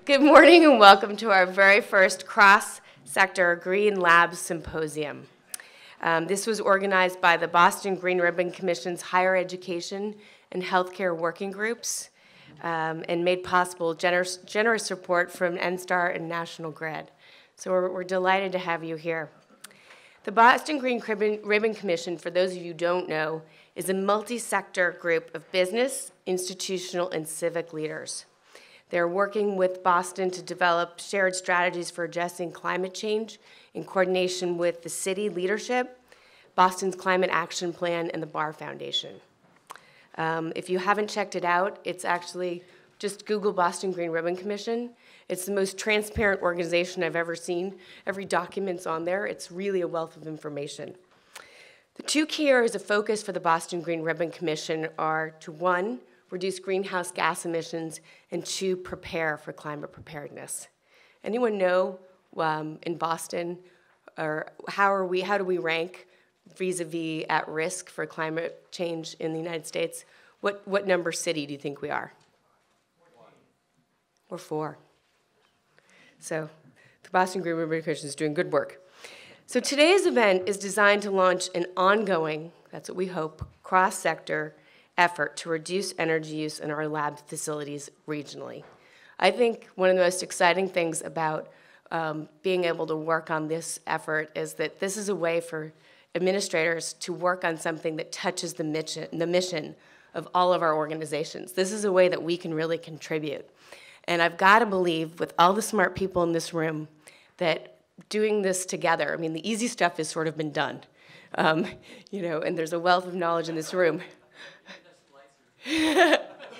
Good morning and welcome to our very first cross-sector Green Labs Symposium. This was organized by the Boston Green Ribbon Commission's Higher Education and Healthcare Working Groups and made possible generous support from NSTAR and National Grid. So we're delighted to have you here. The Boston Green Ribbon Commission, for those of you who don't know, is a multi-sector group of business, institutional, and civic leaders. They're working with Boston to develop shared strategies for addressing climate change in coordination with the city leadership, Boston's Climate Action Plan, and the Barr Foundation. If you haven't checked it out, it's actually just Google Boston Green Ribbon Commission. It's the most transparent organization I've ever seen. Every document's on there. It's really a wealth of information. The two key areas of focus for the Boston Green Ribbon Commission are to, one, reduce greenhouse gas emissions, and two, prepare for climate preparedness. Anyone know in Boston, or how do we rank vis-a-vis at risk for climate change in the United States? What number city do you think we are? We're 4. So the Boston Green Ribbon Commission is doing good work. So today's event is designed to launch an ongoing, that's what we hope, cross-sector effort to reduce energy use in our lab facilities regionally. I think one of the most exciting things about being able to work on this effort is that this is a way for administrators to work on something that touches the mission of all of our organizations. This is a way that we can really contribute. And I've got to believe, with all the smart people in this room, that doing this together, I mean, the easy stuff has sort of been done, and there's a wealth of knowledge in this room.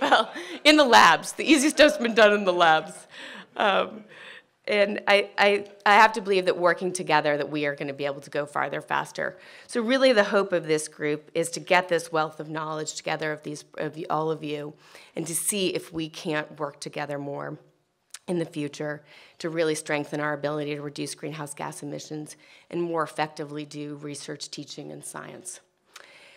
Well, in the labs. The easy stuff's been done in the labs. And I have to believe that working together that we are going to be able to go farther, faster. So really the hope of this group is to get this wealth of knowledge together of all of you and to see if we can't work together more in the future to really strengthen our ability to reduce greenhouse gas emissions and more effectively do research, teaching, and science.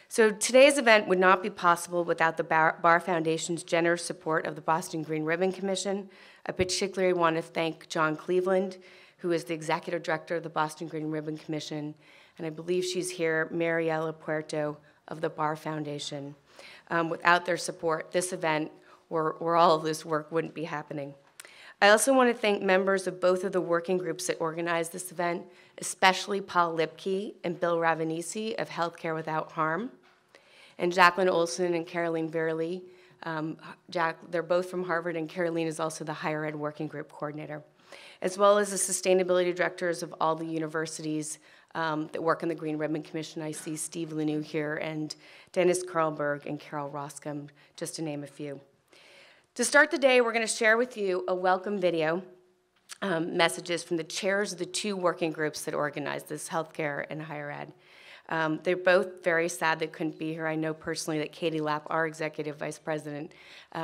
So today's event would not be possible without the Barr Foundation's generous support of the Boston Green Ribbon Commission. I particularly want to thank John Cleveland, who is the Executive Director of the Boston Green Ribbon Commission, and I believe she's here, Mariela Puerto of the Barr Foundation. Without their support, this event or all of this work wouldn't be happening. I also want to thank members of both of the working groups that organized this event, especially Paul Lipke and Bill Ravanisi of Healthcare Without Harm, and Jacqueline Olson and Caroline Verley. They're both from Harvard, and Caroline is also the Higher Ed Working Group Coordinator, as well as the sustainability directors of all the universities that work in the Green Ribbon Commission. I see Steve Lanou here, and Dennis Karlberg and Carol Roscom, just to name a few. To start the day, we're going to share with you a welcome video messages from the chairs of the two working groups that organized this, healthcare and higher ed. They're both very sad they couldn't be here. I know personally that Katie Lapp, our executive vice president,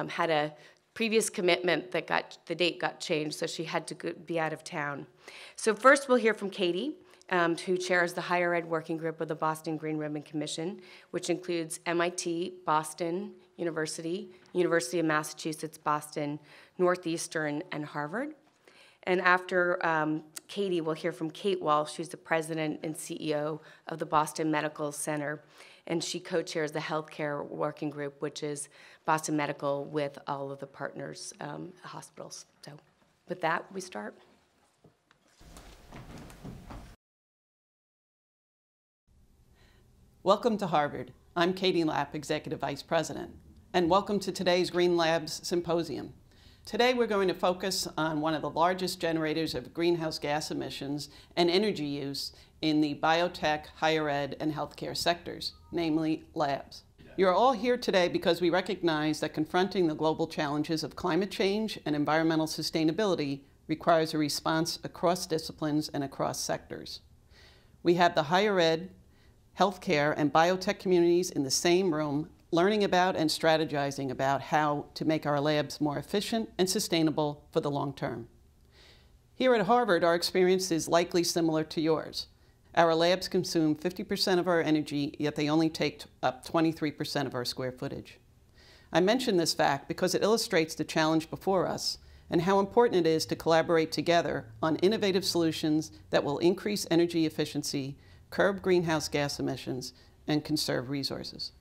had a previous commitment that the date got changed, so she had to be out of town. So first we'll hear from Katie, who chairs the higher ed working group of the Boston Green Ribbon Commission, which includes MIT, Boston University, University of Massachusetts, Boston, Northeastern, and Harvard. And after Katie, we'll hear from Kate Walsh, who's the president and CEO of the Boston Medical Center, and she co-chairs the healthcare working group, which is Boston Medical with all of the partners hospitals. So with that, we start. Welcome to Harvard. I'm Katie Lapp, Executive Vice President, and welcome to today's Green Labs Symposium. Today we're going to focus on one of the largest generators of greenhouse gas emissions and energy use in the biotech, higher ed, and healthcare sectors, namely labs. You're all here today because we recognize that confronting the global challenges of climate change and environmental sustainability requires a response across disciplines and across sectors. We have the higher ed, healthcare, and biotech communities in the same room learning about and strategizing about how to make our labs more efficient and sustainable for the long term. Here at Harvard, our experience is likely similar to yours. Our labs consume 50% of our energy, yet they only take up 23% of our square footage. I mention this fact because it illustrates the challenge before us and how important it is to collaborate together on innovative solutions that will increase energy efficiency, curb greenhouse gas emissions, and conserve resources.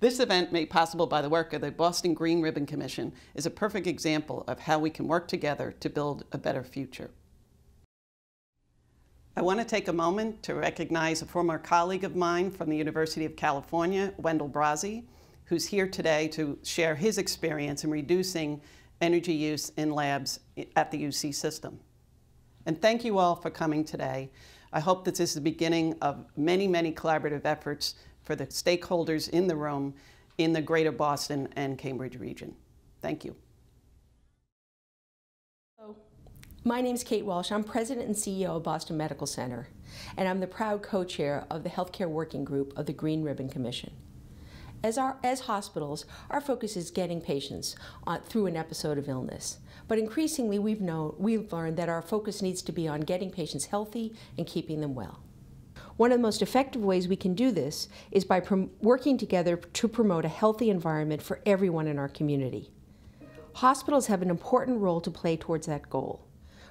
This event, made possible by the work of the Boston Green Ribbon Commission, is a perfect example of how we can work together to build a better future. I want to take a moment to recognize a former colleague of mine from the University of California, Wendell Brazzi, who's here today to share his experience in reducing energy use in labs at the UC system. And thank you all for coming today. I hope that this is the beginning of many, many collaborative efforts for the stakeholders in the room in the greater Boston and Cambridge region. Thank you. My name is Kate Walsh. I'm President and CEO of Boston Medical Center, and I'm the proud co-chair of the Healthcare Working Group of the Green Ribbon Commission. As hospitals, our focus is getting patients through an episode of illness. But increasingly, we've learned that our focus needs to be on getting patients healthy and keeping them well. One of the most effective ways we can do this is by working together to promote a healthy environment for everyone in our community. Hospitals have an important role to play towards that goal.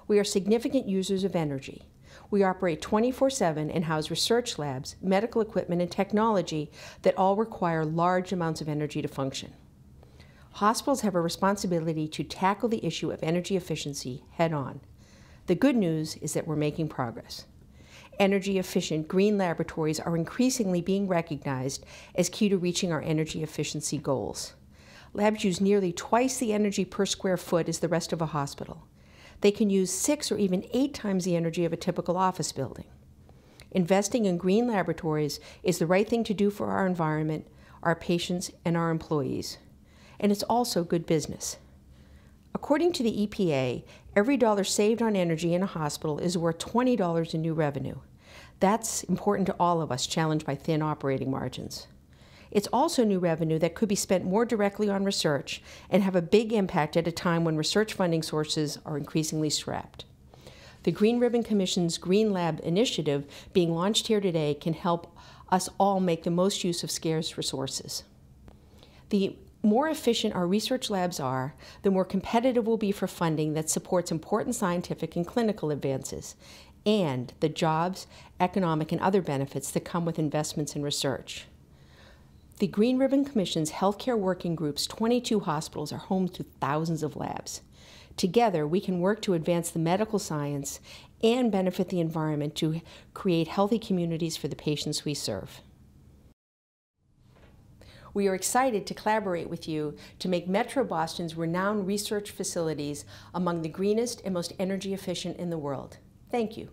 We are significant users of energy. We operate 24/7 and house research labs, medical equipment, and technology that all require large amounts of energy to function. Hospitals have a responsibility to tackle the issue of energy efficiency head-on. The good news is that we're making progress. Energy-efficient green laboratories are increasingly being recognized as key to reaching our energy efficiency goals. Labs use nearly twice the energy per square foot as the rest of a hospital. They can use 6 or even 8 times the energy of a typical office building. Investing in green laboratories is the right thing to do for our environment, our patients, and our employees. And it's also good business. According to the EPA, every dollar saved on energy in a hospital is worth $20 in new revenue. That's important to all of us challenged by thin operating margins. It's also new revenue that could be spent more directly on research and have a big impact at a time when research funding sources are increasingly strapped. The Green Ribbon Commission's Green Lab initiative being launched here today can help us all make the most use of scarce resources. The more efficient our research labs are, the more competitive we'll be for funding that supports important scientific and clinical advances, and the jobs, economic, and other benefits that come with investments in research. The Green Ribbon Commission's Healthcare Working Group's 22 hospitals are home to thousands of labs. Together, we can work to advance the medical science and benefit the environment to create healthy communities for the patients we serve. We are excited to collaborate with you to make Metro Boston's renowned research facilities among the greenest and most energy efficient in the world. Thank you.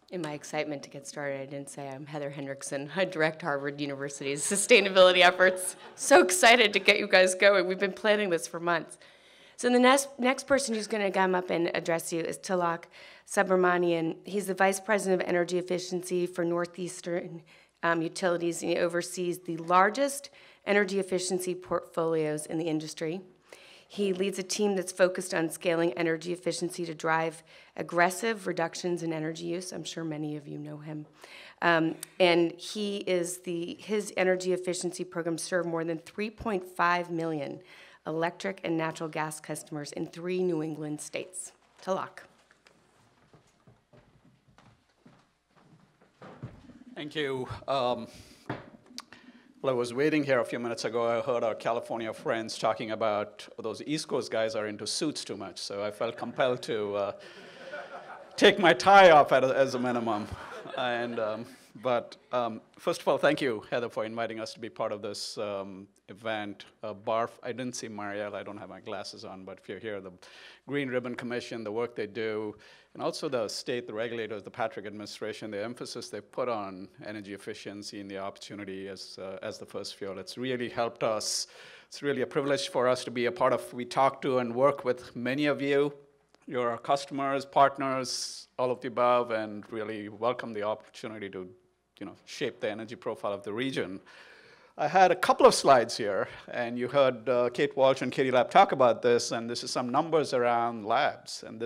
In my excitement to get started, I didn't say I'm Heather Henriksen. I direct Harvard University's sustainability efforts. So excited to get you guys going. We've been planning this for months. So the next person who's going to come up and address you is Subramanian. He's the Vice President of Energy Efficiency for Northeastern Utilities, and he oversees the largest energy efficiency portfolios in the industry. He leads a team that's focused on scaling energy efficiency to drive aggressive reductions in energy use. I'm sure many of you know him. And his energy efficiency program served more than 3.5 million electric and natural gas customers in 3 New England states. Talak. Thank you. Well, I was waiting here a few minutes ago. I heard our California friends talking about those East Coast guys are into suits too much, so I felt compelled to take my tie off as a minimum. But first of all, thank you, Heather, for inviting us to be part of this event. Barf, I didn't see Marielle. I don't have my glasses on, but if you're here, the Green Ribbon Commission, the work they do, and also the state, the regulators, the Patrick administration, the emphasis they put on energy efficiency and the opportunity as the first fuel. It's really helped us. It's really a privilege for us to be a part of. We talk to and work with many of you. You're our customers, partners, all of the above, and really welcome the opportunity to shape the energy profile of the region. I had a couple of slides here, and you heard Kate Walsh and Katie Lapp talk about this, and this is some numbers around labs. And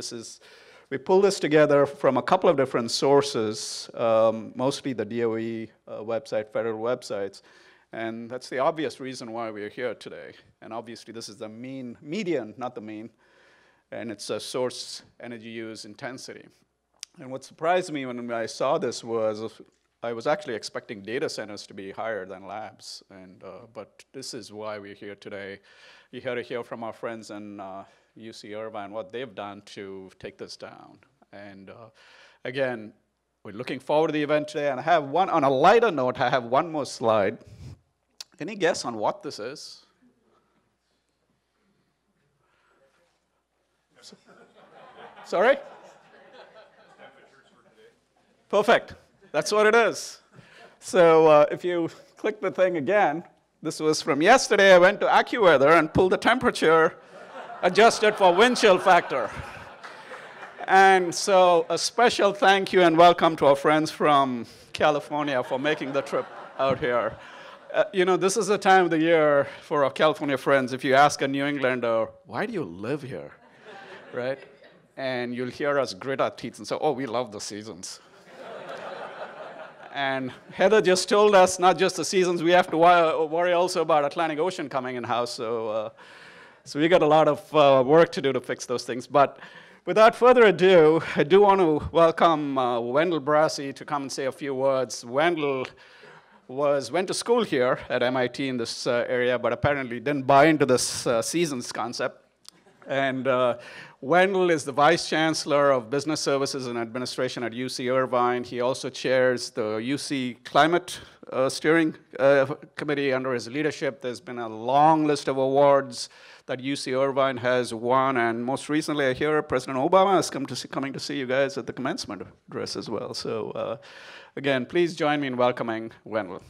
we pulled this together from a couple of different sources, mostly the DOE website, federal websites. And that's the obvious reason why we're here today. And obviously, this is the median, not the mean. And it's a source energy use intensity. And what surprised me when I saw this was I was actually expecting data centers to be higher than labs. But this is why we're here today. You're here to hear from our friends in UC Irvine what they've done to take this down. And again, we're looking forward to the event today. And I have one, on a lighter note, I have one more slide. Any guess on what this is? Sorry? Perfect. That's what it is. So if you click the thing again, this was from yesterday. I went to AccuWeather and pulled the temperature, adjusted for wind chill factor. And so a special thank you and welcome to our friends from California for making the trip out here. You know, this is a time of the year for our California friends. If you ask a New Englander, why do you live here, right? And you'll hear us grit our teeth and say, oh, we love the seasons. And Heather just told us not just the seasons, we have to worry also about Atlantic Ocean coming in-house. So we got a lot of work to do to fix those things. But without further ado, I do want to welcome Wendell Brassi to come and say a few words. Wendell went to school here at MIT in this area, but apparently didn't buy into this seasons concept. And Wendell is the Vice Chancellor of Business Services and Administration at UC Irvine. He also chairs the UC Climate Steering Committee under his leadership. There's been a long list of awards that UC Irvine has won, and most recently I hear President Obama is coming to see you guys at the commencement address as well. So again, please join me in welcoming Wendell.